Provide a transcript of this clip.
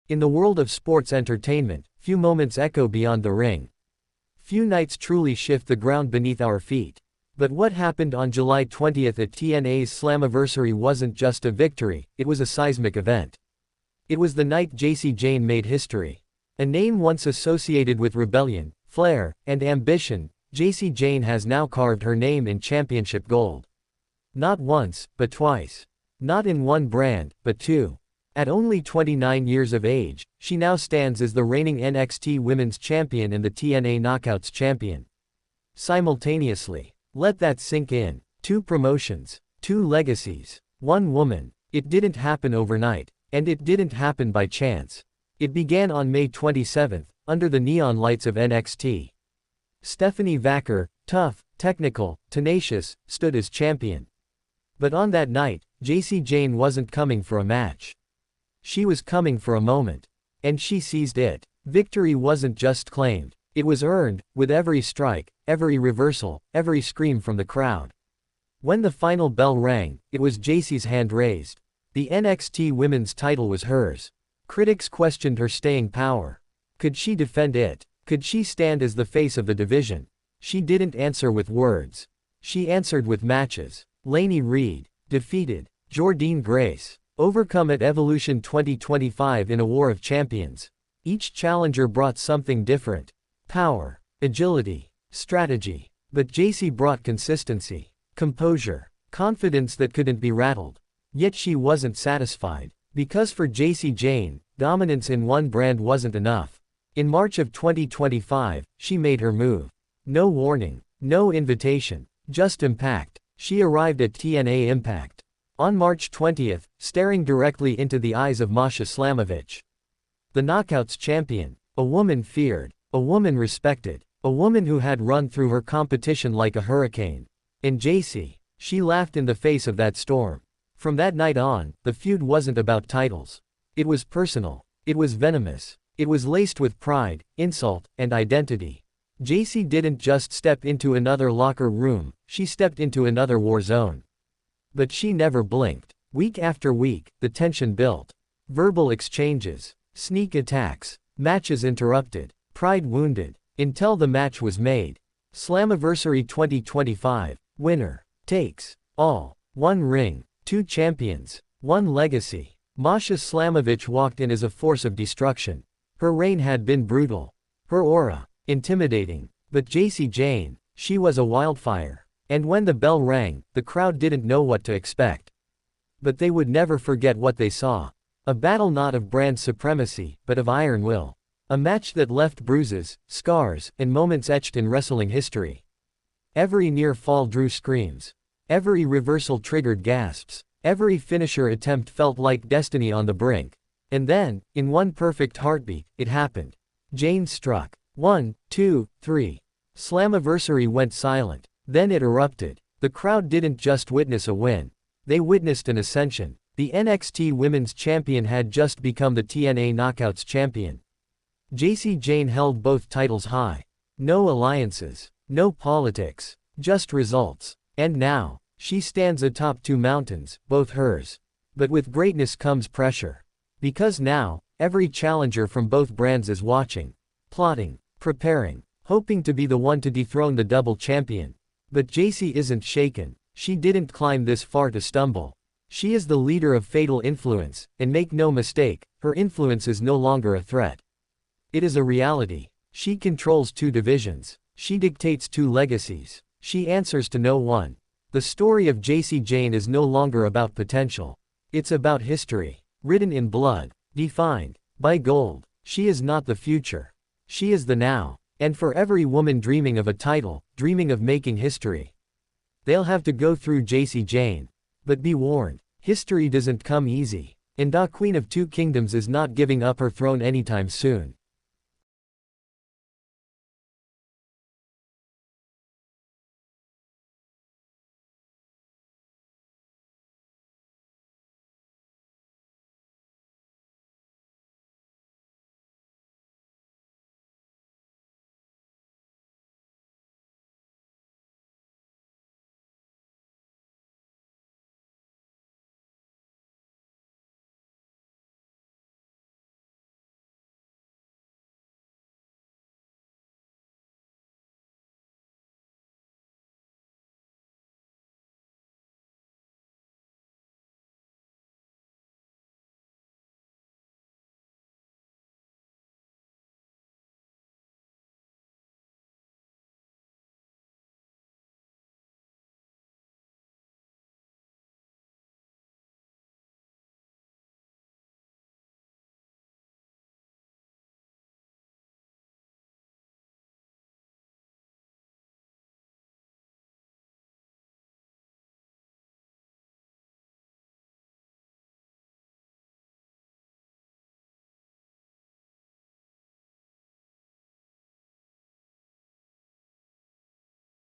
In the world of sports entertainment, few moments echo beyond the ring. Few nights truly shift the ground beneath our feet. But what happened on July 20th at TNA's Slammiversary wasn't just a victory, it was a seismic event. It was the night Jacy Jayne made history. A name once associated with rebellion, flair, and ambition, Jacy Jayne has now carved her name in championship gold. Not once, but twice. Not in one brand, but two. At only 29 years of age, she now stands as the reigning NXT Women's Champion and the TNA Knockouts Champion. Simultaneously. Let that sink in. Two promotions. Two legacies. One woman. It didn't happen overnight. And it didn't happen by chance. It began on May 27th, under the neon lights of NXT. Stephanie Vaquer, tough, technical, tenacious, stood as champion. But on that night, Jacy Jayne wasn't coming for a match. She was coming for a moment. And she seized it. Victory wasn't just claimed. It was earned, with every strike, every reversal, every scream from the crowd. When the final bell rang, it was Jacy's hand raised. The NXT Women's title was hers. Critics questioned her staying power. Could she defend it? Could she stand as the face of the division? She didn't answer with words. She answered with matches. Lainey Reed, defeated. Jordynne Grace, overcome at Evolution 2025 in a war of champions. Each challenger brought something different. Power, agility, strategy. But Jacy brought consistency, composure, confidence that couldn't be rattled. Yet she wasn't satisfied. Because for Jacy Jayne, dominance in one brand wasn't enough. In March of 2025, she made her move. No warning, no invitation, just impact. She arrived at TNA Impact. On March 20th, staring directly into the eyes of Masha Slamovich. The Knockouts Champion. A woman feared. A woman respected. A woman who had run through her competition like a hurricane. And Jacy, she laughed in the face of that storm. From that night on, the feud wasn't about titles. It was personal. It was venomous. It was laced with pride, insult, and identity. Jacy didn't just step into another locker room, she stepped into another war zone. But she never blinked. Week after week, the tension built. Verbal exchanges, sneak attacks, matches interrupted, pride wounded, until the match was made. Slammiversary 2025, winner, takes, all. One ring, two champions, one legacy. Masha Slamovich walked in as a force of destruction. Her reign had been brutal. Her aura, intimidating. But Jacy Jayne, she was a wildfire. And when the bell rang, the crowd didn't know what to expect. But they would never forget what they saw. A battle not of brand supremacy, but of iron will. A match that left bruises, scars, and moments etched in wrestling history. Every near fall drew screams. Every reversal triggered gasps. Every finisher attempt felt like destiny on the brink. And then, in one perfect heartbeat, it happened. Jayne struck. 1, 2, 3. Slammiversary went silent. Then it erupted. The crowd didn't just witness a win. They witnessed an ascension. The NXT Women's Champion had just become the TNA Knockouts Champion. Jacy Jayne held both titles high. No alliances. No politics. Just results. And now, she stands atop two mountains, both hers. But with greatness comes pressure. Because now, every challenger from both brands is watching. Plotting. Preparing. Hoping to be the one to dethrone the double champion. But Jacy isn't shaken. She didn't climb this far to stumble. She is the leader of fatal influence, and make no mistake, her influence is no longer a threat. It is a reality. She controls two divisions. She dictates two legacies. She answers to no one. The story of Jacy Jayne is no longer about potential. It's about history. Written in blood. Defined by gold. She is not the future. She is the now. And for every woman dreaming of a title, dreaming of making history, they'll have to go through Jacy Jayne. But be warned, history doesn't come easy. And the Queen of Two Kingdoms is not giving up her throne anytime soon.